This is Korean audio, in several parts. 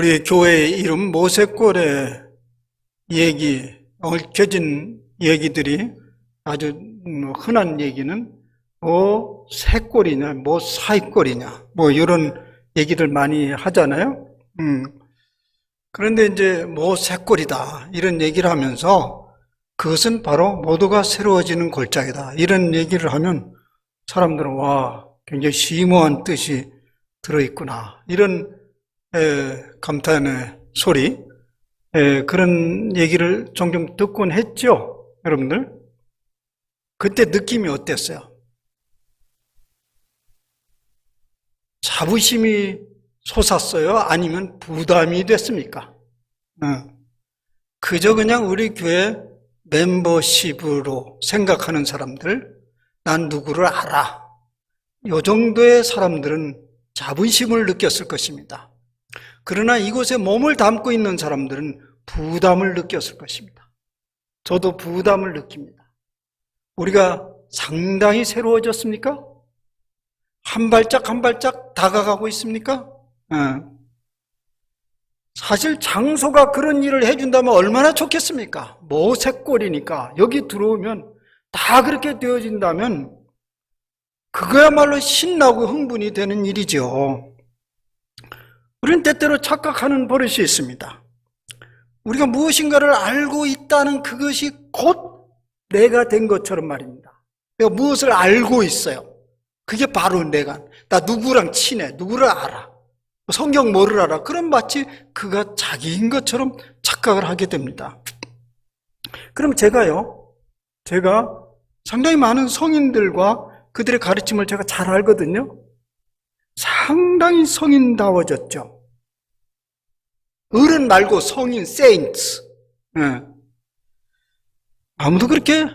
우리 교회의 이름 모세골의 얘기, 얽혀진 얘기들이 아주 흔한 얘기는 뭐 새골이냐, 뭐 사이골이냐, 뭐 이런 얘기들 많이 하잖아요. 그런데 이제 뭐 새골이다 이런 얘기를 하면서 그것은 바로 모두가 새로워지는 골짜기다 이런 얘기를 하면 사람들은 와 굉장히 심오한 뜻이 들어있구나 이런 감탄의 소리 그런 얘기를 종종 듣곤 했죠. 여러분들 그때 느낌이 어땠어요? 자부심이 솟았어요? 아니면 부담이 됐습니까? 그저 그냥 우리 교회 멤버십으로 생각하는 사람들, 난 누구를 알아. 이 정도의 사람들은 자부심을 느꼈을 것입니다. 그러나 이곳에 몸을 담고 있는 사람들은 부담을 느꼈을 것입니다. 저도 부담을 느낍니다. 우리가 상당히 새로워졌습니까? 한 발짝 한 발짝 다가가고 있습니까? 사실 장소가 그런 일을 해준다면 얼마나 좋겠습니까? 모색골이니까 여기 들어오면 다 그렇게 되어진다면 그거야말로 신나고 흥분이 되는 일이죠. 우리는 때때로 착각하는 버릇이 있습니다. 우리가 무엇인가를 알고 있다는 그것이 곧 내가 된 것처럼 말입니다. 내가 무엇을 알고 있어요. 그게 바로 나 누구랑 친해, 누구를 알아, 성경 뭐를 알아. 그럼 마치 그가 자기인 것처럼 착각을 하게 됩니다. 그럼 제가 상당히 많은 성인들과 그들의 가르침을 제가 잘 알거든요. 상당히 성인다워졌죠. 어른 말고 성인, 세인트. 아무도 그렇게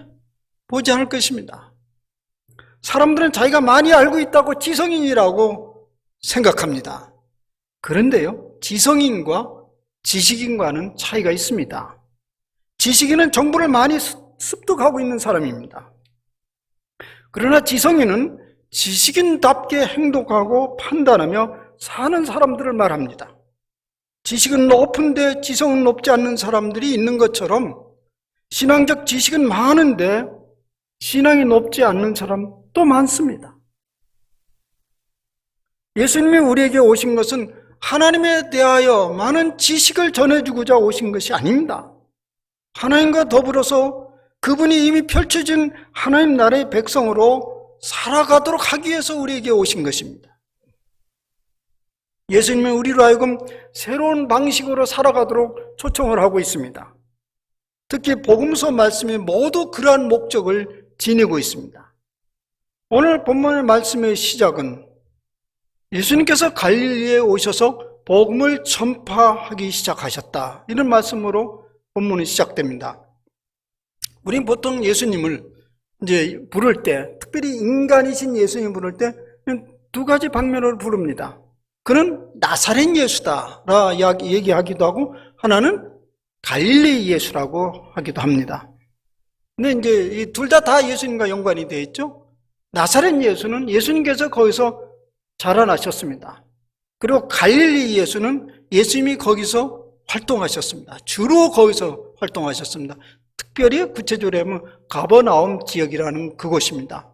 보지 않을 것입니다. 사람들은 자기가 많이 알고 있다고 지성인이라고 생각합니다. 그런데요, 지성인과 지식인과는 차이가 있습니다. 지식인은 정보를 많이 습득하고 있는 사람입니다. 그러나 지성인은 지식인답게 행동하고 판단하며 사는 사람들을 말합니다. 지식은 높은데 지성은 높지 않는 사람들이 있는 것처럼 신앙적 지식은 많은데 신앙이 높지 않는 사람도 많습니다. 예수님이 우리에게 오신 것은 하나님에 대하여 많은 지식을 전해주고자 오신 것이 아닙니다. 하나님과 더불어서 그분이 이미 펼쳐진 하나님 나라의 백성으로 살아가도록 하기 위해서 우리에게 오신 것입니다. 예수님은 우리로 하여금 새로운 방식으로 살아가도록 초청을 하고 있습니다. 특히 복음서 말씀이 모두 그러한 목적을 지니고 있습니다. 오늘 본문의 말씀의 시작은 예수님께서 갈릴리에 오셔서 복음을 전파하기 시작하셨다. 이런 말씀으로 본문이 시작됩니다. 우린 보통 예수님을 이제 부를 때, 특별히 인간이신 예수님 부를 때 두 가지 방면으로 부릅니다. 그는 나사렛 예수다라 얘기하기도 하고, 하나는 갈릴리 예수라고 하기도 합니다. 근데 이제 이 둘 다 예수님과 연관이 되어 있죠. 나사렛 예수는 예수님께서 거기서 자라나셨습니다. 그리고 갈릴리 예수는 예수님이 거기서 활동하셨습니다. 주로 거기서 활동하셨습니다. 특별히 구체적으로 하면 가버나움 지역이라는 그곳입니다.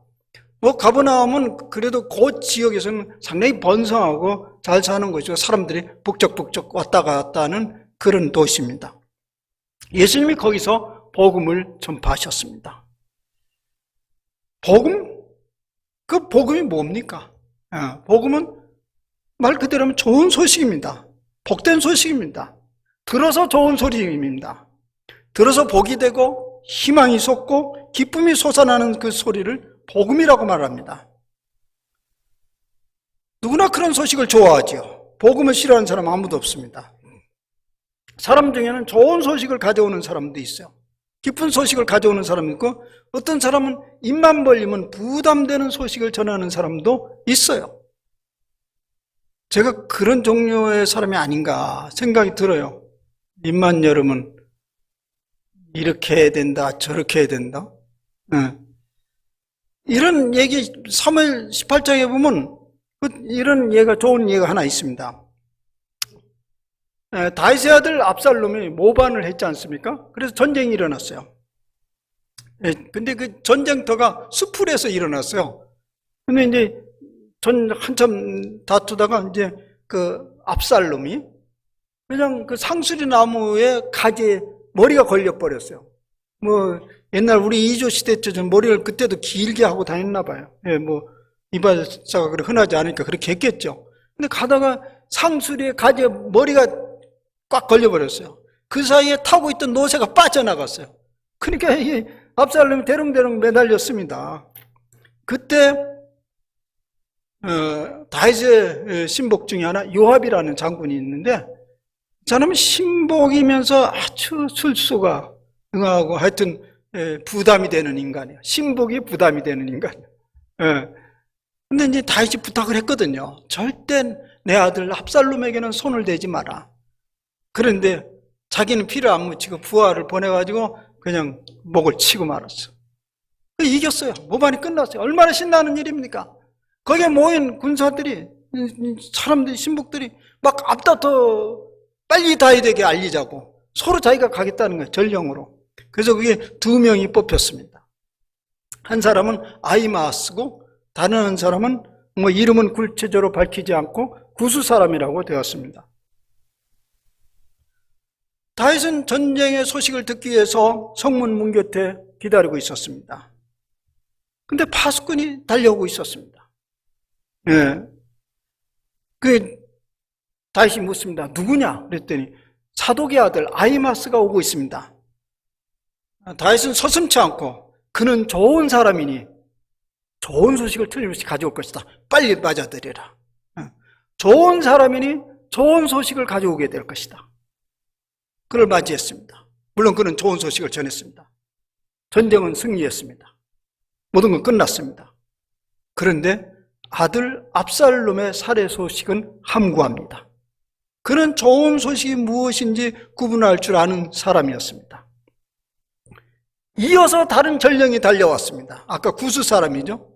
가버나움은 그래도 그 지역에서는 상당히 번성하고 잘 사는 곳이고 사람들이 북적북적 왔다 갔다 하는 그런 도시입니다. 예수님이 거기서 복음을 전파하셨습니다. 복음? 그 복음이 뭡니까? 복음은 말 그대로 하면 좋은 소식입니다. 복된 소식입니다. 들어서 좋은 소리입니다. 들어서 복이 되고 희망이 솟고 기쁨이 솟아나는 그 소리를 복음이라고 말합니다. 누구나 그런 소식을 좋아하죠. 복음을 싫어하는 사람 아무도 없습니다. 사람 중에는 좋은 소식을 가져오는 사람도 있어요. 기쁜 소식을 가져오는 사람이 있고, 어떤 사람은 입만 벌리면 부담되는 소식을 전하는 사람도 있어요. 제가 그런 종류의 사람이 아닌가 생각이 들어요. 입만 열으면 이렇게 해야 된다, 저렇게 해야 된다. 이런 얘기 사무엘 18장에 보면 이런 예가, 좋은 예가 하나 있습니다. 다윗의 아들 압살롬이 모반을 했지 않습니까? 그래서 전쟁이 일어났어요. 근데 그 전쟁터가 수풀에서 일어났어요. 근데 이제 한참 다투다가 이제 그 압살롬이 그냥 그 상수리 나무에 가지에 머리가 걸려버렸어요. 뭐 옛날 우리 이조 시대 때는 머리를 그때도 길게 하고 다녔나 봐요. 뭐 이발사가 그렇게 흔하지 않으니까 그렇게 했겠죠. 근데 가다가 상수리에 가지에 머리가 꽉 걸려버렸어요. 그 사이에 타고 있던 노새가 빠져나갔어요. 그러니까 이 압살롬이 대롱대롱 매달렸습니다. 그때 다윗의 신복 중에 하나 요압이라는 장군이 있는데 저놈은 신복이면서 아주 술수가 응하고 하여튼 부담이 되는 인간이에요. 신복이 부담이 되는 인간이에요. 근데 이제 다윗이 부탁을 했거든요. 절대 내 아들 압살롬에게는 손을 대지 마라. 그런데 자기는 피를 안 묻히고 부하를 보내가지고 그냥 목을 치고 말았어. 이겼어요. 모반이 끝났어요. 얼마나 신나는 일입니까? 거기에 모인 군사들이, 사람들이, 신복들이 막 앞다퉈 빨리 다윗에게 알리자고 서로 자기가 가겠다는 거예요. 전령으로. 그래서 그게 2명이 뽑혔습니다. 한 사람은 아히마아스고 다른 한 사람은 뭐 이름은 구체적으로 밝히지 않고 구수 사람이라고 되었습니다. 다윗은 전쟁의 소식을 듣기 위해서 성문 문 곁에 기다리고 있었습니다. 근데 파수꾼이 달려오고 있었습니다. 다윗이 묻습니다. 누구냐? 그랬더니 사독의 아들 아히마스가 오고 있습니다. 다윗은 서슴지 않고 그는 좋은 사람이니 좋은 소식을 틀림없이 가져올 것이다. 빨리 맞아들여라. 좋은 사람이니 좋은 소식을 가져오게 될 것이다. 그를 맞이했습니다. 물론 그는 좋은 소식을 전했습니다. 전쟁은 승리했습니다. 모든 건 끝났습니다. 그런데 아들 압살롬의 살해 소식은 함구합니다. 그는 좋은 소식이 무엇인지 구분할 줄 아는 사람이었습니다. 이어서 다른 전령이 달려왔습니다. 아까 구수 사람이죠.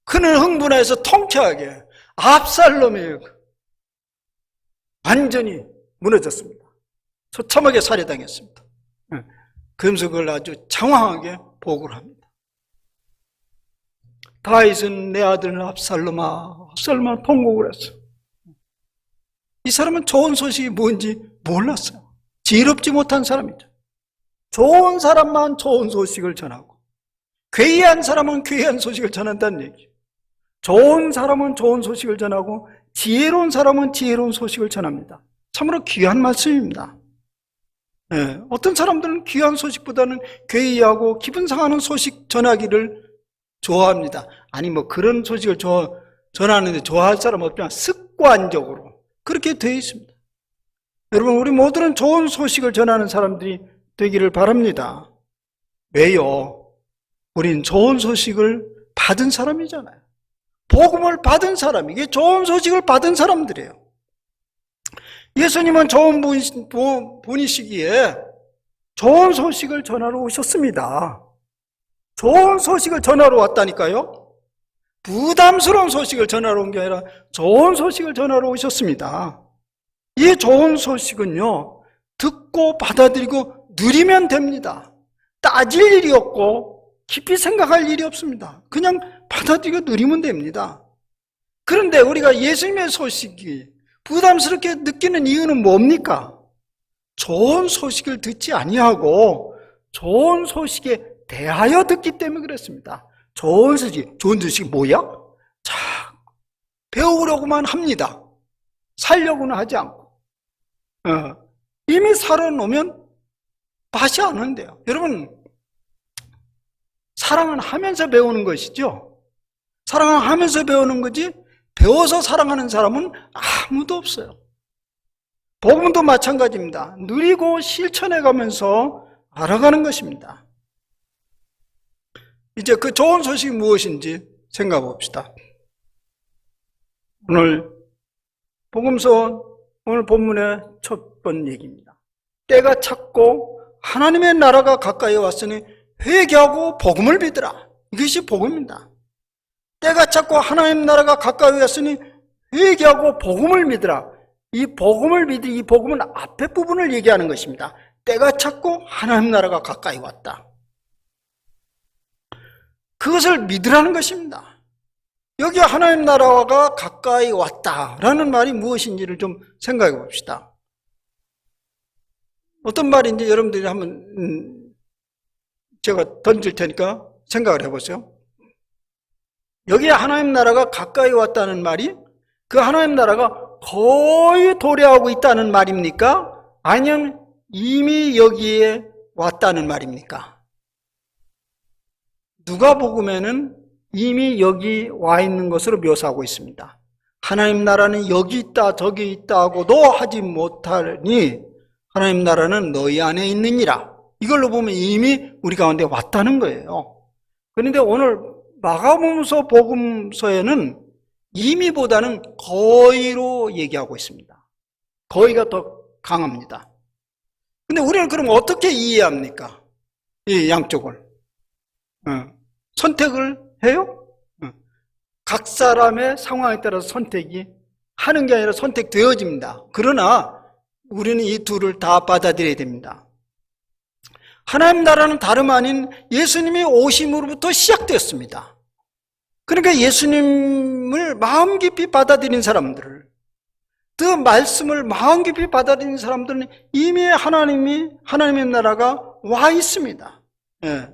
그는 흥분해서 통쾌하게 압살롬이 완전히 무너졌습니다. 처참하게 살해당했습니다. 그러면서 그걸 아주 장황하게 보고를 합니다. 다윗은 내 아들 압살롬아 통곡을 했어. 이 사람은 좋은 소식이 뭔지 몰랐어요. 지혜롭지 못한 사람이죠. 좋은 사람만 좋은 소식을 전하고 괴이한 사람은 괴이한 소식을 전한다는 얘기죠. 좋은 사람은 좋은 소식을 전하고 지혜로운 사람은 지혜로운 소식을 전합니다. 참으로 귀한 말씀입니다. 어떤 사람들은 귀한 소식보다는 괴이하고 기분 상하는 소식 전하기를 좋아합니다. 아니 뭐 그런 소식을 전하는데 좋아할 사람 없지만 습관적으로 그렇게 되어 있습니다. 여러분 우리 모두는 좋은 소식을 전하는 사람들이 되기를 바랍니다. 왜요? 우린 좋은 소식을 받은 사람이잖아요. 복음을 받은 사람, 이게 좋은 소식을 받은 사람들이에요. 예수님은 좋은 분이시기에 좋은 소식을 전하러 오셨습니다. 좋은 소식을 전하러 왔다니까요. 부담스러운 소식을 전하러 온 게 아니라 좋은 소식을 전하러 오셨습니다. 이 좋은 소식은요, 듣고 받아들이고 누리면 됩니다. 따질 일이 없고 깊이 생각할 일이 없습니다. 그냥 받아들이고 누리면 됩니다. 그런데 우리가 예수님의 소식이 부담스럽게 느끼는 이유는 뭡니까? 좋은 소식을 듣지 아니하고 좋은 소식에 대하여 듣기 때문에 그렇습니다. 좋은 소식이 뭐야? 자, 배우려고만 합니다. 살려고는 하지 않고. 이미 살아놓으면 맛이 안 온대요. 여러분, 사랑은 하면서 배우는 것이죠. 사랑은 하면서 배우는 거지 배워서 사랑하는 사람은 아무도 없어요. 복음도 마찬가지입니다. 누리고 실천해가면서 알아가는 것입니다. 이제 그 좋은 소식이 무엇인지 생각해 봅시다. 오늘 복음서 오늘 본문의 첫 번째 얘기입니다. 때가 찼고 하나님의 나라가 가까이 왔으니 회개하고 복음을 믿으라. 이것이 복음입니다. 때가 찼고 하나님 나라가 가까이 왔으니 회개하고 복음을 믿으라. 이 복음을 믿으, 이 복음은 앞에 부분을 얘기하는 것입니다. 때가 찼고 하나님 나라가 가까이 왔다. 그것을 믿으라는 것입니다. 여기 하나님 나라가 가까이 왔다라는 말이 무엇인지를 좀 생각해 봅시다. 어떤 말인지 여러분들이 한번 제가 던질 테니까 생각을 해보세요. 여기 하나님 나라가 가까이 왔다는 말이 그 하나님 나라가 거의 도래하고 있다는 말입니까? 아니면 이미 여기에 왔다는 말입니까? 누가복음에는 이미 여기 와 있는 것으로 묘사하고 있습니다. 하나님 나라는 여기 있다 저기 있다고도 하지 못하니 하나님 나라는 너희 안에 있느니라. 이걸로 보면 이미 우리 가운데 왔다는 거예요. 그런데 오늘 마가복음서 복음서에는 이미보다는 거의로 얘기하고 있습니다. 거의가 더 강합니다. 근데 우리는 그럼 어떻게 이해합니까? 이 양쪽을. 선택을 해요? 각 사람의 상황에 따라서 선택이 하는 게 아니라 선택되어집니다. 그러나 우리는 이 둘을 다 받아들여야 됩니다. 하나님 나라는 다름 아닌 예수님이 오심으로부터 시작되었습니다. 그러니까 예수님을 마음 깊이 받아들인 사람들을, 그 말씀을 마음 깊이 받아들인 사람들은 이미 하나님의 나라가 와 있습니다. 예.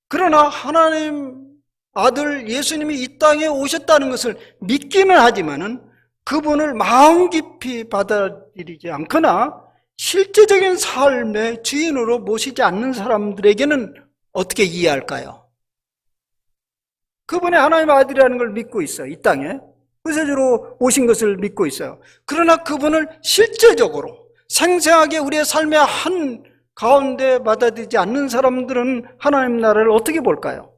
그러나 하나님 아들 예수님이 이 땅에 오셨다는 것을 믿기는 하지만은 그분을 마음 깊이 받아들이지 않거나 실제적인 삶의 주인으로 모시지 않는 사람들에게는 어떻게 이해할까요? 그분이 하나님의 아들이라는 걸 믿고 있어요. 이 땅에 구세주로 오신 것을 믿고 있어요. 그러나 그분을 실제적으로 생생하게 우리의 삶의 한 가운데 받아들이지 않는 사람들은 하나님 나라를 어떻게 볼까요?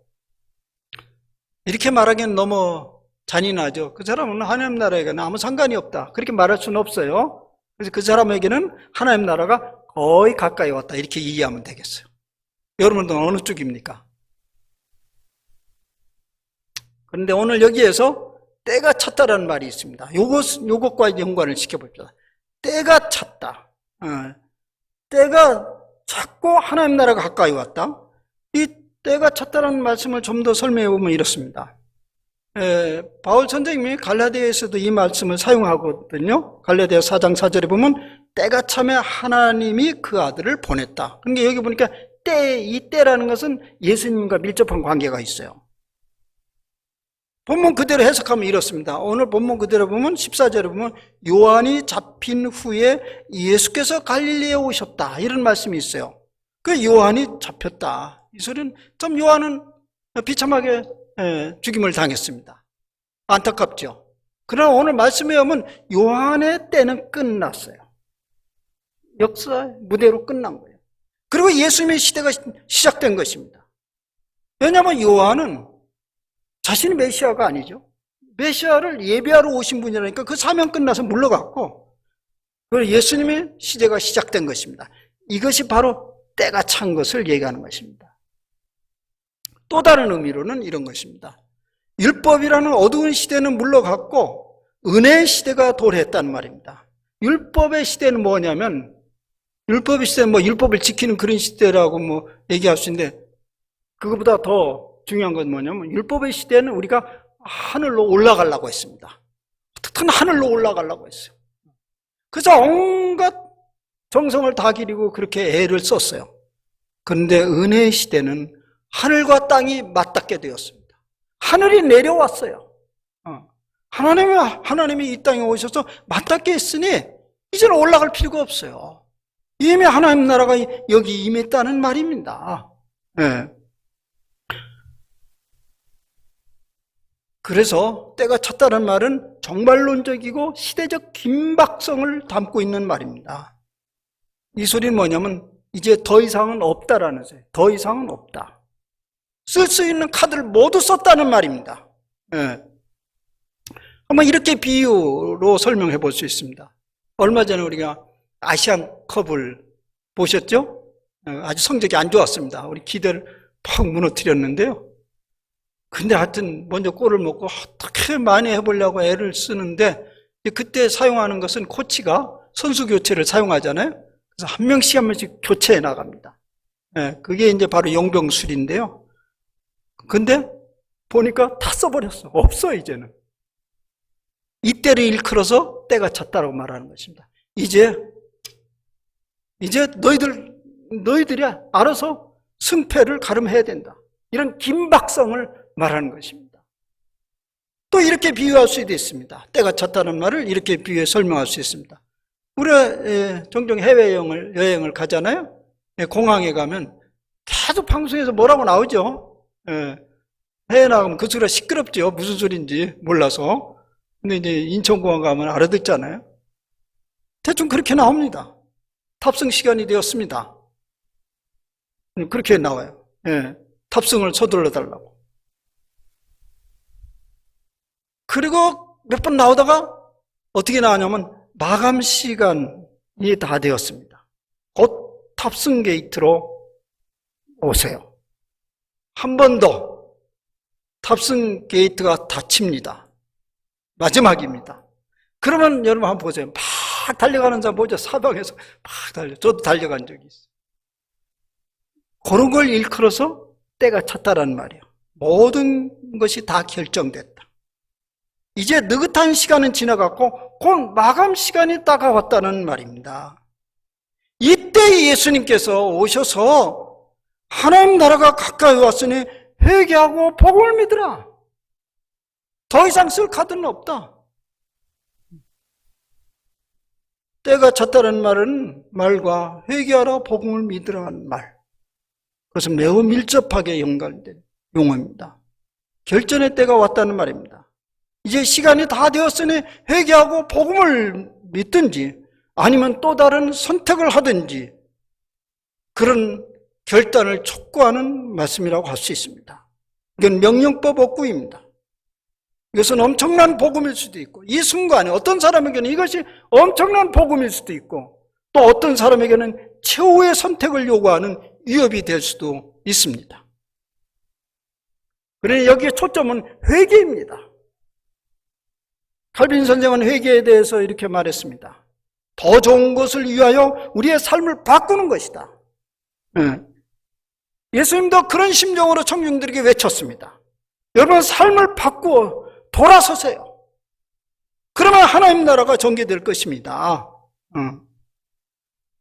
이렇게 말하기엔 너무 잔인하죠. 그 사람은 하나님 나라에게는 아무 상관이 없다. 그렇게 말할 수는 없어요. 그래서 그 사람에게는 하나님 나라가 거의 가까이 왔다. 이렇게 이해하면 되겠어요. 여러분들은 어느 쪽입니까? 그런데 오늘 여기에서 때가 찼다라는 말이 있습니다. 요것과 연관을 시켜봅시다. 때가 찼다. 때가 찼고 하나님 나라가 가까이 왔다. 이 때가 찼다라는 말씀을 좀 더 설명해 보면 이렇습니다. 바울 선생님이 갈라디아에서도 이 말씀을 사용하거든요. 갈라디아 4장 4절에 보면 때가 차면 하나님이 그 아들을 보냈다. 그러니까 여기 보니까 이 때라는 것은 예수님과 밀접한 관계가 있어요. 본문 그대로 해석하면 이렇습니다. 오늘 본문 그대로 보면 14절에 보면 요한이 잡힌 후에 예수께서 갈릴리에 오셨다. 이런 말씀이 있어요. 그 요한이 잡혔다. 이 소리는 좀 요한은 비참하게 죽임을 당했습니다. 안타깝죠. 그러나 오늘 말씀에 보면 요한의 때는 끝났어요. 역사 무대로 끝난 거예요. 그리고 예수님의 시대가 시작된 것입니다. 왜냐하면 요한은 자신이 메시아가 아니죠. 메시아를 예비하러 오신 분이라니까 그 사명 끝나서 물러갔고, 예수님의 시대가 시작된 것입니다. 이것이 바로 때가 찬 것을 얘기하는 것입니다. 또 다른 의미로는 이런 것입니다. 율법이라는 어두운 시대는 물러갔고 은혜의 시대가 도래했다는 말입니다. 율법의 시대는 뭐냐면, 율법의 시대는 율법을 지키는 그런 시대라고 얘기할 수 있는데, 그것보다 더 중요한 건 뭐냐면 율법의 시대는 우리가 하늘로 올라가려고 했습니다. 어떻든 하늘로 올라가려고 했어요. 그래서 온갖 정성을 다 기리고 그렇게 애를 썼어요. 그런데 은혜의 시대는 하늘과 땅이 맞닿게 되었습니다. 하늘이 내려왔어요. 하나님이 이 땅에 오셔서 맞닿게 했으니 이제는 올라갈 필요가 없어요. 이미 하나님 나라가 여기 임했다는 말입니다. 네. 그래서 때가 찼다는 말은 정말론적이고 시대적 긴박성을 담고 있는 말입니다. 이 소리는 뭐냐면 이제 더 이상은 없다라는 거예요. 더 이상은 없다. 쓸 수 있는 카드를 모두 썼다는 말입니다. 네. 한번 이렇게 비유로 설명해 볼 수 있습니다. 얼마 전에 우리가 아시안컵을 보셨죠? 아주 성적이 안 좋았습니다. 우리 기대를 팍 무너뜨렸는데요. 근데 하여튼 먼저 골을 먹고 어떻게 많이 해보려고 애를 쓰는데 그때 사용하는 것은 코치가 선수 교체를 사용하잖아요. 그래서 한 명씩 교체해 나갑니다. 예, 그게 이제 바로 용병술인데요. 근데 보니까 다 써버렸어. 없어, 이제는. 이때를 일컬어서 때가 찼다고 말하는 것입니다. 이제 너희들이 알아서 승패를 가름해야 된다. 이런 긴박성을 말하는 것입니다. 또 이렇게 비유할 수도 있습니다. 때가 찼다는 말을 이렇게 비유해 설명할 수 있습니다. 우리가 종종 해외여행을 가잖아요. 공항에 가면 계속 방송에서 뭐라고 나오죠. 해외 나가면 그 소리가 시끄럽죠. 무슨 소리인지 몰라서. 근데 이제 인천공항 가면 알아듣잖아요. 대충 그렇게 나옵니다. 탑승 시간이 되었습니다. 그렇게 나와요. 탑승을 서둘러 달라고. 그리고 몇 번 나오다가 어떻게 나오냐면 마감 시간이 다 되었습니다. 곧 탑승 게이트로 오세요. 한 번 더 탑승 게이트가 닫힙니다. 마지막입니다. 그러면 여러분 한번 보세요. 막 달려가는 사람 보죠. 사방에서 막 달려. 저도 달려간 적이 있어요. 그런 걸 일컬어서 때가 찼다라는 말이에요. 모든 것이 다 결정됐다. 이제 느긋한 시간은 지나갔고 곧 마감 시간이 다가왔다는 말입니다. 이때 예수님께서 오셔서 하나님 나라가 가까이 왔으니 회개하고 복음을 믿으라. 더 이상 쓸 카드는 없다. 때가 찼다는 말은 말과 회개하라 복음을 믿으라는 말. 그것은 매우 밀접하게 연관된 용어입니다. 결전의 때가 왔다는 말입니다. 이제 시간이 다 되었으니 회개하고 복음을 믿든지 아니면 또 다른 선택을 하든지 그런 결단을 촉구하는 말씀이라고 할 수 있습니다. 이건 명령법 억구입니다. 이것은 엄청난 복음일 수도 있고 이 순간에 어떤 사람에게는 이것이 엄청난 복음일 수도 있고 또 어떤 사람에게는 최후의 선택을 요구하는 위협이 될 수도 있습니다. 그러나 여기에 초점은 회개입니다. 칼빈 선생은 회개에 대해서 이렇게 말했습니다. 더 좋은 것을 위하여 우리의 삶을 바꾸는 것이다. 예수님도 그런 심정으로 청중들에게 외쳤습니다. 여러분 삶을 바꾸어 돌아서세요. 그러면 하나님 나라가 전개될 것입니다.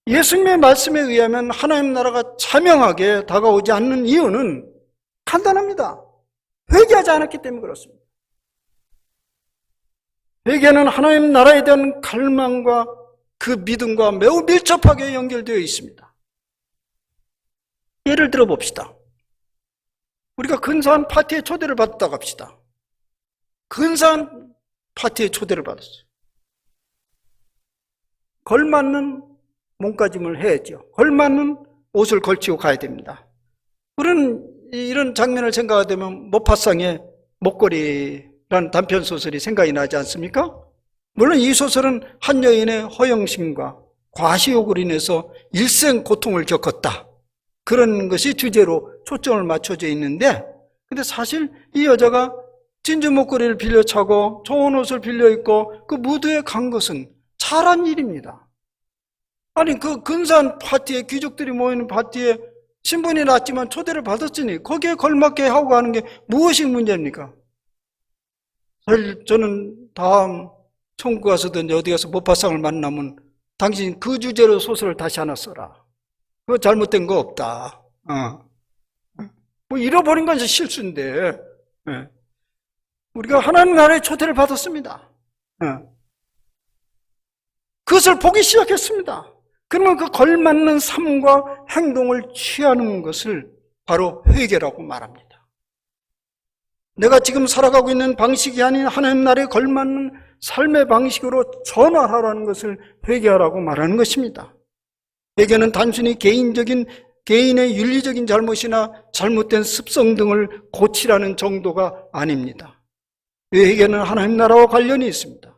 예수님의 말씀에 의하면 하나님 나라가 자명하게 다가오지 않는 이유는 간단합니다. 회개하지 않았기 때문에 그렇습니다. 회개는 하나님 나라에 대한 갈망과 그 믿음과 매우 밀접하게 연결되어 있습니다. 예를 들어 봅시다. 우리가 근사한 파티에 초대를 받았다고 합시다. 근사한 파티에 초대를 받았어요. 걸맞는 몸가짐을 해야죠. 걸맞는 옷을 걸치고 가야 됩니다. 이런 장면을 생각하면 모파상의 목걸이라는 단편 소설이 생각이 나지 않습니까? 물론 이 소설은 한 여인의 허영심과 과시욕으로 인해서 일생 고통을 겪었다. 그런 것이 주제로 초점을 맞춰져 있는데 근데 사실 이 여자가 진주 목걸이를 빌려 차고 좋은 옷을 빌려 입고 그 무드에 간 것은 잘한 일입니다. 아니 그 근사한 파티에 귀족들이 모이는 파티에 신분이 낮지만 초대를 받았으니 거기에 걸맞게 하고 가는 게 무엇이 문제입니까? 사실 저는 다음 천국 가서든지 어디 가서 모파상을 만나면 당신 그 주제로 소설을 다시 하나 써라. 그거 잘못된 거 없다. 뭐 잃어버린 건 실수인데 우리가 하나님 나라의 초대를 받았습니다. 그것을 보기 시작했습니다. 그러면 그 걸맞는 삶과 행동을 취하는 것을 바로 회개라고 말합니다. 내가 지금 살아가고 있는 방식이 아닌 하나님 나라에 걸맞는 삶의 방식으로 전환하라는 것을 회개하라고 말하는 것입니다. 회개는 단순히 개인의 윤리적인 잘못이나 잘못된 습성 등을 고치라는 정도가 아닙니다. 회개는 하나님 나라와 관련이 있습니다.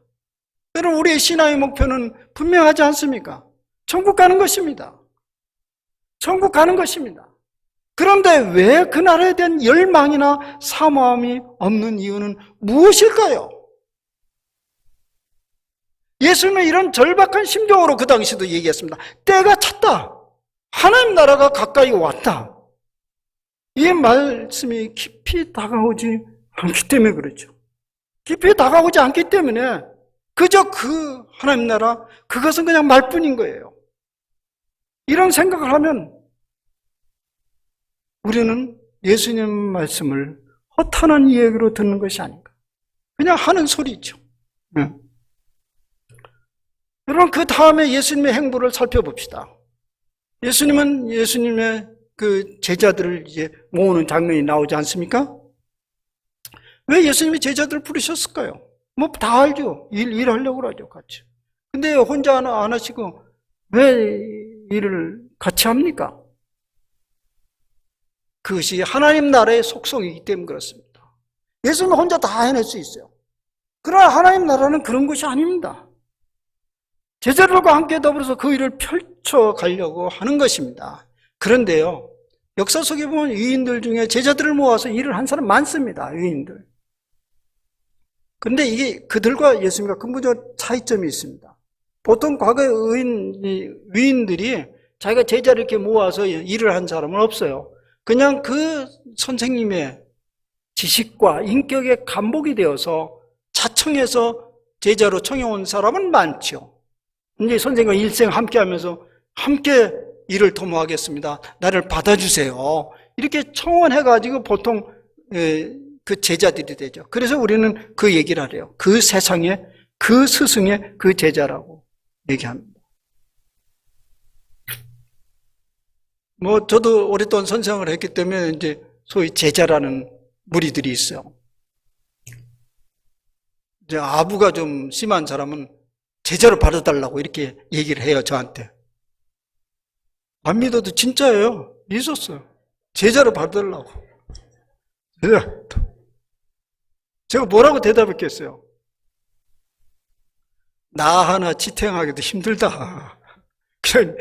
여러분 우리의 신앙의 목표는 분명하지 않습니까? 천국 가는 것입니다. 천국 가는 것입니다. 그런데 왜 그 나라에 대한 열망이나 사모함이 없는 이유는 무엇일까요? 예수님은 이런 절박한 심정으로 그 당시도 얘기했습니다. 때가 찼다. 하나님 나라가 가까이 왔다. 이 말씀이 깊이 다가오지 않기 때문에 그렇죠. 깊이 다가오지 않기 때문에 그저 그 하나님 나라, 그것은 그냥 말뿐인 거예요. 이런 생각을 하면 우리는 예수님 말씀을 허탄한 이야기로 듣는 것이 아닌가. 그냥 하는 소리죠. 여러분, 그 다음에 예수님의 행보를 살펴봅시다. 예수님은 예수님의 그 제자들을 이제 모으는 장면이 나오지 않습니까? 왜 예수님이 제자들을 부르셨을까요? 뭐 다 알죠. 일하려고 하죠, 같이. 근데 혼자 안 하시고 왜 일을 같이 합니까? 그것이 하나님 나라의 속성이기 때문에 그렇습니다. 예수님은 혼자 다 해낼 수 있어요. 그러나 하나님 나라는 그런 것이 아닙니다. 제자들과 함께 더불어서 그 일을 펼쳐가려고 하는 것입니다. 그런데요, 역사 속에 보면 유인들 중에 제자들을 모아서 일을 한 사람 많습니다. 유인들. 근데 이게 그들과 예수님과 근본적 차이점이 있습니다. 보통 과거의 위인들이 자기가 제자를 이렇게 모아서 일을 한 사람은 없어요. 그냥 그 선생님의 지식과 인격에 감복이 되어서 자청해서 제자로 청해온 사람은 많죠. 이제 선생님과 일생 함께 하면서 함께 일을 도모하겠습니다. 나를 받아주세요. 이렇게 청원해가지고 보통 그 제자들이 되죠. 그래서 우리는 그 얘기를 하래요. 그 세상에, 그 스승의 그 제자라고 얘기합니다. 뭐, 저도 오랫동안 선생을 했기 때문에 이제 소위 제자라는 무리들이 있어요. 이제 아부가 좀 심한 사람은 제자로 받아달라고 이렇게 얘기를 해요, 저한테. 안 믿어도 진짜예요. 있었어요. 제자로 받아달라고. 제가 뭐라고 대답했겠어요? 나 하나 지탱하기도 힘들다. 그냥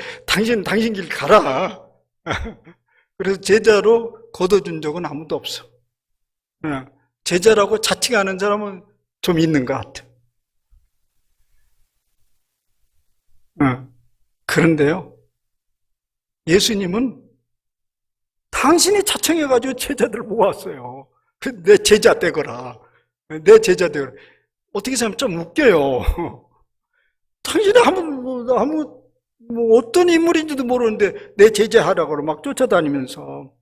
당신 길 가라. 그래서 제자로 거둬준 적은 아무도 없어. 제자라고 자칭하는 사람은 좀 있는 것 같아. 그런데요, 예수님은 당신이 자청해가지고 제자들을 모았어요. 내 제자 되거라. 내 제자 되거라. 어떻게 생각하면 좀 웃겨요. 당신이 어떤 인물인지도 모르는데 내 제자하라고 막 쫓아다니면서.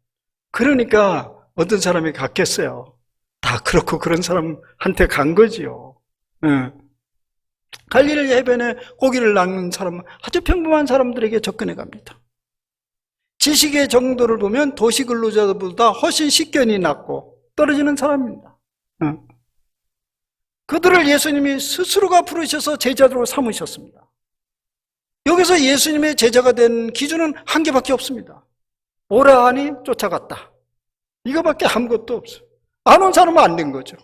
그러니까 어떤 사람이 갔겠어요. 다 그렇고 그런 사람한테 간 거지요. 갈릴리 해변에 고기를 낚는 사람, 아주 평범한 사람들에게 접근해 갑니다. 지식의 정도를 보면 도시 근로자들보다 훨씬 식견이 낮고 떨어지는 사람입니다. 그들을 예수님이 스스로가 부르셔서 제자로 삼으셨습니다. 여기서 예수님의 제자가 된 기준은 한 개밖에 없습니다. 오라 하니 쫓아갔다. 이거밖에 아무것도 없어요. 안 온 사람은 안 된 거죠.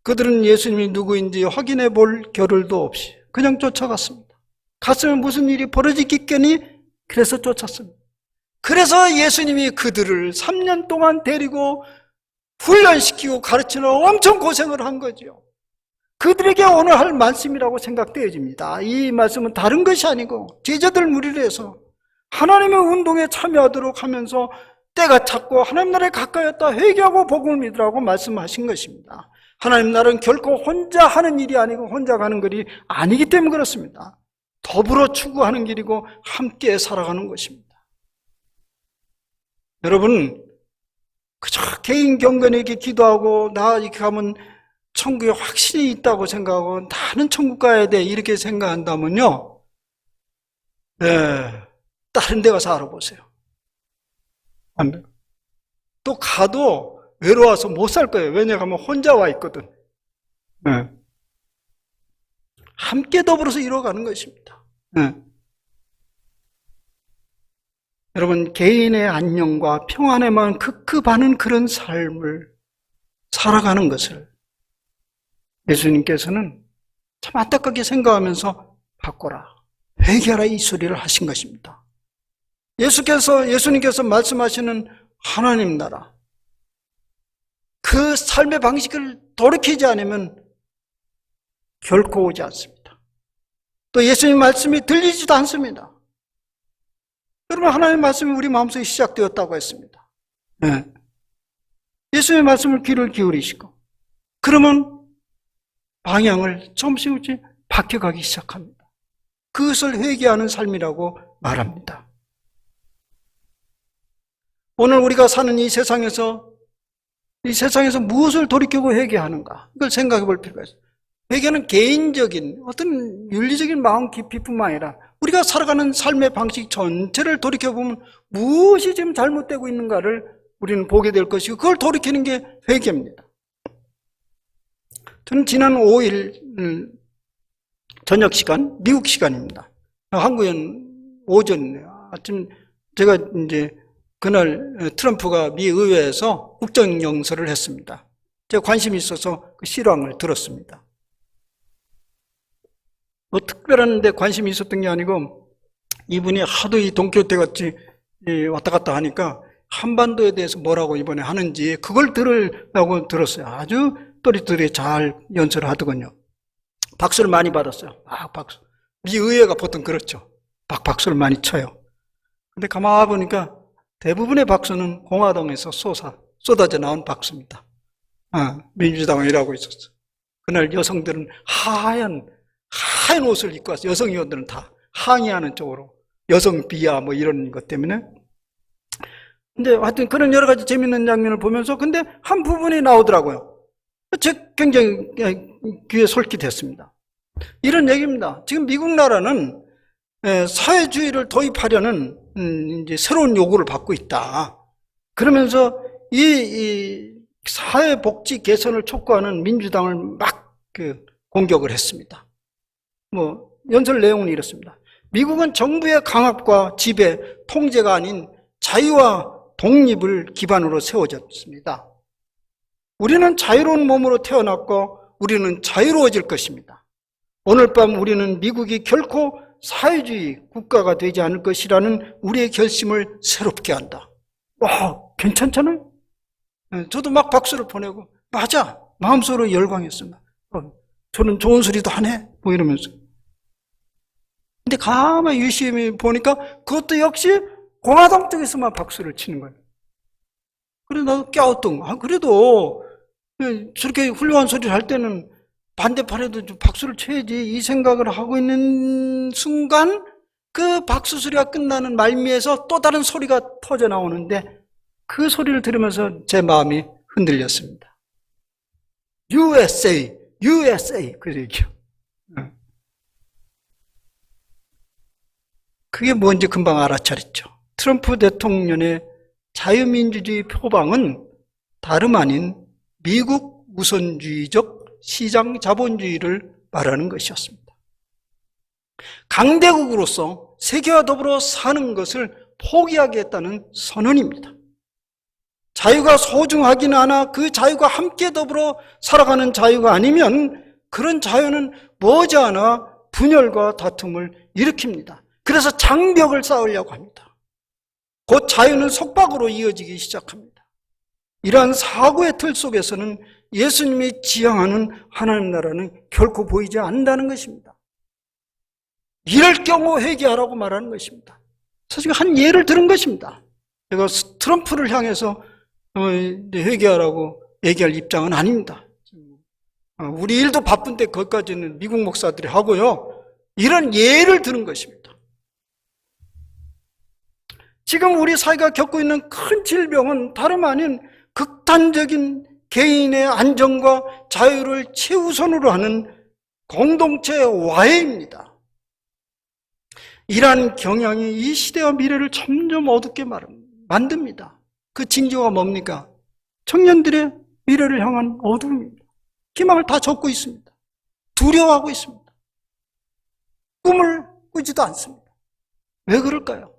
그들은 예수님이 누구인지 확인해 볼 겨를도 없이 그냥 쫓아갔습니다. 갔으면 무슨 일이 벌어지겠거니 그래서 쫓았습니다. 그래서 예수님이 그들을 3년 동안 데리고 훈련시키고 가르치는 엄청 고생을 한 거죠. 그들에게 오늘 할 말씀이라고 생각되어집니다. 이 말씀은 다른 것이 아니고 제자들 무리를 해서 하나님의 운동에 참여하도록 하면서 때가 찼고 하나님 나라에 가까이 왔다 회개하고 복음을 믿으라고 말씀하신 것입니다. 하나님 나라는 결코 혼자 하는 일이 아니고 혼자 가는 길이 아니기 때문에 그렇습니다. 더불어 추구하는 길이고 함께 살아가는 것입니다. 여러분, 그저 개인 경건에게 기도하고 나 이렇게 하면 천국에 확신이 있다고 생각하고 나는 천국 가야 돼 이렇게 생각한다면요, 다른 데 가서 알아보세요. 안 돼요. 또 가도 외로워서 못 살 거예요. 왜냐하면 혼자 와 있거든. 함께 더불어서 이뤄가는 것입니다. 여러분, 개인의 안녕과 평안에만 급급하는 그런 삶을 살아가는 것을 예수님께서는 참 안타깝게 생각하면서 바꿔라, 회개하라 이 소리를 하신 것입니다. 예수님께서 말씀하시는 하나님 나라, 그 삶의 방식을 돌이키지 않으면 결코 오지 않습니다. 또 예수님 말씀이 들리지도 않습니다. 여러분, 하나님의 말씀이 우리 마음속에 시작되었다고 했습니다. 네. 예수님의 말씀을 귀를 기울이시고 그러면 방향을 조금씩 바뀌어가기 시작합니다. 그것을 회개하는 삶이라고 말합니다. 오늘 우리가 사는 이 세상에서 무엇을 돌이키고 회개하는가, 이걸 생각해 볼 필요가 있어요. 회개는 개인적인 어떤 윤리적인 마음 깊이뿐만 아니라 우리가 살아가는 삶의 방식 전체를 돌이켜보면 무엇이 지금 잘못되고 있는가를 우리는 보게 될 것이고, 그걸 돌이키는 게 회개입니다. 저는 지난 5일 저녁 시간, 미국 시간입니다. 한국은 오전이에요. 아침, 제가 이제 그날 트럼프가 미 의회에서 국정영서를 했습니다. 제가 관심이 있어서 그 실황을 들었습니다. 뭐 특별한 데 관심이 있었던 게 아니고, 이분이 하도 이 돈키호테 같이 왔다 갔다 하니까 한반도에 대해서 뭐라고 이번에 하는지 그걸 들으려고 들었어요. 아주 또리또리 잘 연설을 하더군요. 박수를 많이 받았어요. 박수. 미 의회가 보통 그렇죠. 박수를 많이 쳐요. 근데 가만히 보니까 대부분의 박수는 공화당에서 쏟아져 나온 박수입니다. 민주당은 이라고 있었어. 그날 여성들은 하얀 옷을 입고 왔어요. 여성 의원들은 다 항의하는 쪽으로. 여성 비하 뭐 이런 것 때문에. 근데 하여튼 그런 여러 가지 재밌는 장면을 보면서 근데 한 부분이 나오더라고요. 굉장히 귀에 솔깃했습니다. 이런 얘기입니다. 지금 미국 나라는 사회주의를 도입하려는 이제 새로운 요구를 받고 있다. 그러면서 이 사회복지 개선을 촉구하는 민주당을 막 공격을 했습니다. 뭐 연설 내용은 이렇습니다. 미국은 정부의 강압과 지배, 통제가 아닌 자유와 독립을 기반으로 세워졌습니다. 우리는 자유로운 몸으로 태어났고 우리는 자유로워질 것입니다. 오늘 밤 우리는 미국이 결코 사회주의 국가가 되지 않을 것이라는 우리의 결심을 새롭게 한다. 와, 괜찮잖아요? 저도 막 박수를 보내고, 맞아! 마음속으로 열광했습니다. 저는 좋은 소리도 하네? 뭐 이러면서. 근데 가만히 유심히 보니까 그것도 역시 공화당 쪽에서만 박수를 치는 거예요. 그래서 나도 깨웠던 거. 그래도 저렇게 훌륭한 소리를 할 때는 반대판에도 좀 박수를 쳐야지, 이 생각을 하고 있는 순간 그 박수 소리가 끝나는 말미에서 또 다른 소리가 터져 나오는데 그 소리를 들으면서 제 마음이 흔들렸습니다. USA, USA 그 얘기요. 그게 뭔지 금방 알아차렸죠. 트럼프 대통령의 자유민주주의 표방은 다름 아닌 미국 우선주의적 시장 자본주의를 말하는 것이었습니다. 강대국으로서 세계와 더불어 사는 것을 포기하겠다는 선언입니다. 자유가 소중하긴 하나 그 자유가 함께 더불어 살아가는 자유가 아니면 그런 자유는 머지않아 분열과 다툼을 일으킵니다. 그래서 장벽을 쌓으려고 합니다. 곧 자유는 속박으로 이어지기 시작합니다. 이러한 사고의 틀 속에서는 예수님이 지향하는 하나님 나라는 결코 보이지 않는다는 것입니다. 이럴 경우 회개하라고 말하는 것입니다. 사실 한 예를 들은 것입니다. 제가 트럼프를 향해서 회개하라고 얘기할 입장은 아닙니다. 우리 일도 바쁜데 거기까지는 미국 목사들이 하고요. 이런 예를 들은 것입니다. 지금 우리 사회가 겪고 있는 큰 질병은 다름 아닌 극단적인 개인의 안정과 자유를 최우선으로 하는 공동체 와해입니다. 이러한 경향이 이 시대와 미래를 점점 어둡게 만듭니다. 그 징조가 뭡니까? 청년들의 미래를 향한 어둠입니다. 희망을 다 접고 있습니다. 두려워하고 있습니다. 꿈을 꾸지도 않습니다. 왜 그럴까요?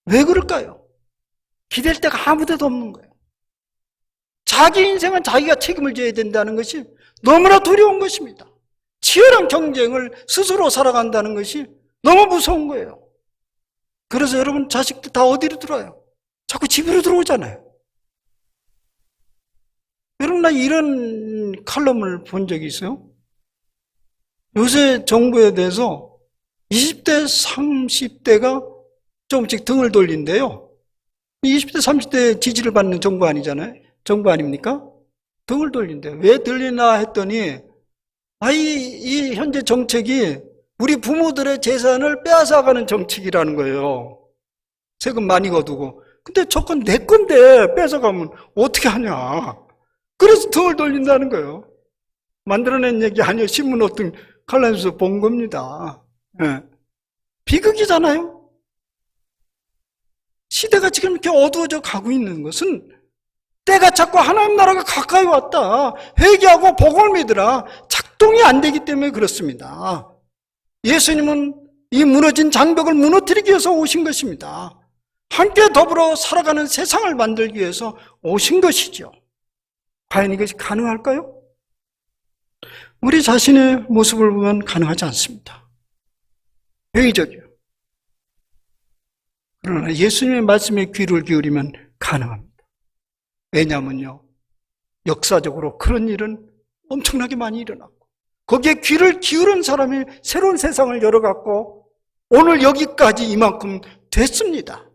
왜 그럴까요? 기댈 데가 아무 데도 없는 거예요. 자기 인생은 자기가 책임을 져야 된다는 것이 너무나 두려운 것입니다. 치열한 경쟁을 스스로 살아간다는 것이 너무 무서운 거예요. 그래서 여러분 자식들 다 어디로 들어와요? 자꾸 집으로 들어오잖아요. 여러분 나 이런 칼럼을 본 적이 있어요? 요새 정부에 대해서 20대, 30대가 조금씩 등을 돌린대요. 20대, 30대 지지를 받는 정부 아니잖아요. 정부 아닙니까? 등을 돌린대요. 왜 들리나 했더니, 이 현재 정책이 우리 부모들의 재산을 빼앗아가는 정책이라는 거예요. 세금 많이 거두고. 근데 저건 내 건데 뺏어가면 어떻게 하냐. 그래서 등을 돌린다는 거예요. 만들어낸 얘기 아니에요. 신문 어떤 칼럼에서 본 겁니다. 네. 비극이잖아요. 시대가 지금 이렇게 어두워져 가고 있는 것은 때가 자꾸 하나님 나라가 가까이 왔다. 회개하고 복을 믿으라. 작동이 안 되기 때문에 그렇습니다. 예수님은 이 무너진 장벽을 무너뜨리기 위해서 오신 것입니다. 함께 더불어 살아가는 세상을 만들기 위해서 오신 것이죠. 과연 이것이 가능할까요? 우리 자신의 모습을 보면 가능하지 않습니다. 회의적이요. 그러나 예수님의 말씀에 귀를 기울이면 가능합니다. 왜냐하면요, 역사적으로 그런 일은 엄청나게 많이 일어났고 거기에 귀를 기울인 사람이 새로운 세상을 열어갔고 오늘 여기까지 이만큼 됐습니다.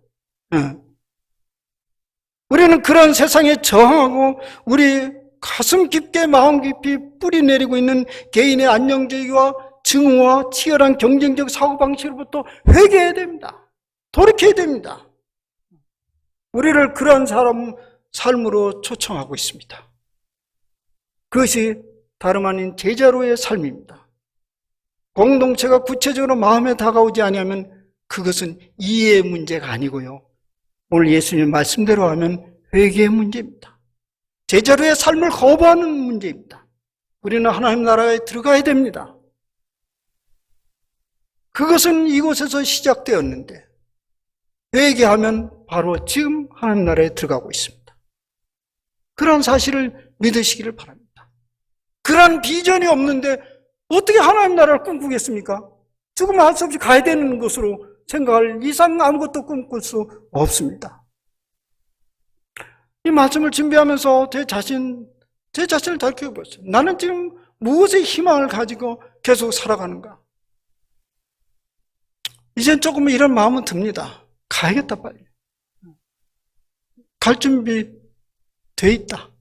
우리는 그런 세상에 저항하고 우리 가슴 깊게 마음 깊이 뿌리 내리고 있는 개인의 안정주의와 증오와 치열한 경쟁적 사고방식으로부터 회개해야 됩니다. 돌이켜야 됩니다. 우리를 그러한 삶으로 초청하고 있습니다. 그것이 다름 아닌 제자로의 삶입니다. 공동체가 구체적으로 마음에 다가오지 아니하면 그것은 이해의 문제가 아니고요. 오늘 예수님 말씀대로 하면 회개의 문제입니다. 제자로의 삶을 거부하는 문제입니다. 우리는 하나님 나라에 들어가야 됩니다. 그것은 이곳에서 시작되었는데 회개하면 바로 지금 하나님 나라에 들어가고 있습니다. 그런 사실을 믿으시기를 바랍니다. 그런 비전이 없는데 어떻게 하나님 나라를 꿈꾸겠습니까? 죽으면 할 수 없이 가야 되는 것으로 생각할 이상 아무것도 꿈꿀 수 없습니다. 이 말씀을 준비하면서 제 자신을 살펴보았어요. 나는 지금 무엇의 희망을 가지고 계속 살아가는가? 이젠 조금 이런 마음은 듭니다. 가야겠다, 빨리. 갈 준비 돼 있다.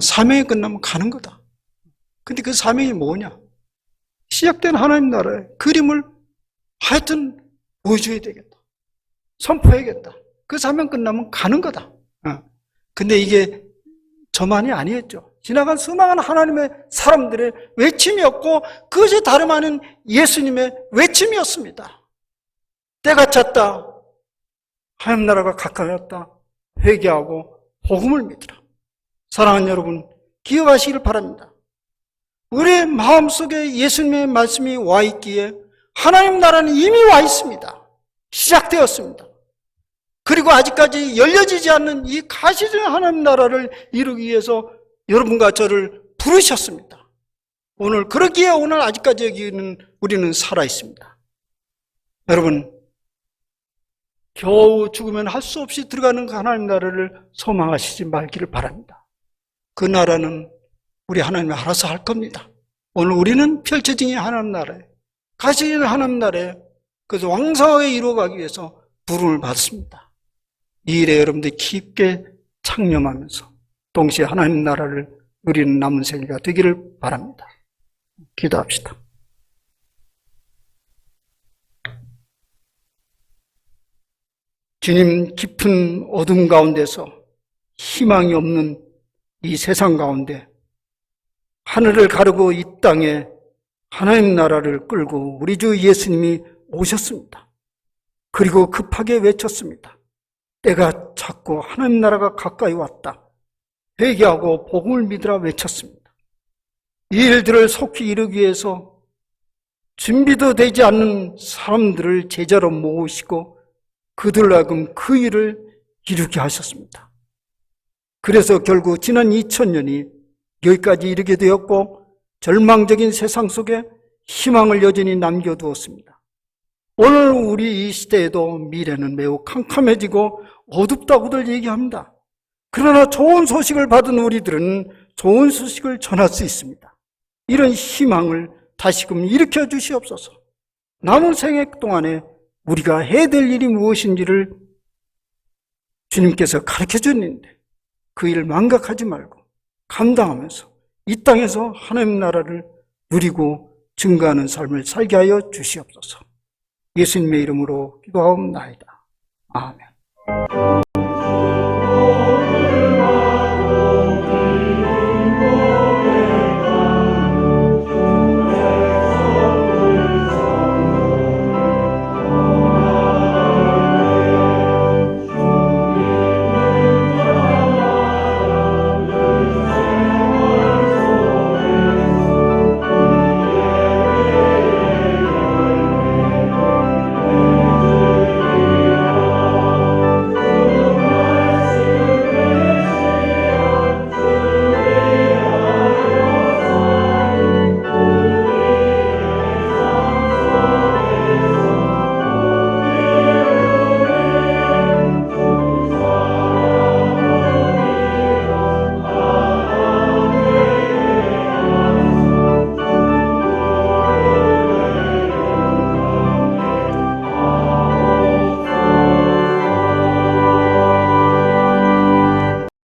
사명이 끝나면 가는 거다. 근데 그 사명이 뭐냐? 시작된 하나님 나라의 그림을 하여튼 보여줘야 되겠다. 선포해야겠다. 그 사명 끝나면 가는 거다. 근데 이게 저만이 아니었죠. 지나간 수많은 하나님의 사람들의 외침이었고 그것이 다름 아닌 예수님의 외침이었습니다. 때가 찼다. 하나님 나라가 가까이 왔다. 회개하고 복음을 믿으라. 사랑하는 여러분, 기억하시길 바랍니다. 우리의 마음속에 예수님의 말씀이 와 있기에 하나님 나라는 이미 와 있습니다. 시작되었습니다. 그리고 아직까지 열려지지 않는 이 가시적인 하나님 나라를 이루기 위해서 여러분과 저를 부르셨습니다. 그러기에 오늘 아직까지 여기는 우리는 살아 있습니다. 여러분, 겨우 죽으면 할 수 없이 들어가는 그 하나님 나라를 소망하시지 말기를 바랍니다. 그 나라는 우리 하나님이 알아서 할 겁니다. 오늘 우리는 펼쳐진 하나님 나라에, 가시적인 하나님 나라에 그래서 왕성하게 이루어가기 위해서 부름을 받습니다. 이 일에 여러분들이 깊게 창념하면서 동시에 하나님 나라를 누리는 남은 생애가 되기를 바랍니다. 기도합시다. 주님, 깊은 어둠 가운데서 희망이 없는 이 세상 가운데 하늘을 가르고 이 땅에 하나님 나라를 끌고 우리 주 예수님이 오셨습니다. 그리고 급하게 외쳤습니다. 때가 찼고 하나님 나라가 가까이 왔다. 회개하고 복음을 믿으라 외쳤습니다. 이 일들을 속히 이루기 위해서 준비도 되지 않는 사람들을 제자로 모으시고 그들로 하여금 그 일을 이루게 하셨습니다. 그래서 결국 지난 2000년이 여기까지 이르게 되었고 절망적인 세상 속에 희망을 여전히 남겨두었습니다. 오늘 우리 이 시대에도 미래는 매우 캄캄해지고 어둡다고들 얘기합니다. 그러나 좋은 소식을 받은 우리들은 좋은 소식을 전할 수 있습니다. 이런 희망을 다시금 일으켜 주시옵소서. 남은 생애 동안에 우리가 해야 될 일이 무엇인지를 주님께서 가르쳐 주는데 그 일을 망각하지 말고 감당하면서 이 땅에서 하나님 나라를 누리고 증거하는 삶을 살게 하여 주시옵소서. 예수님의 이름으로 기도하옵나이다. 아멘.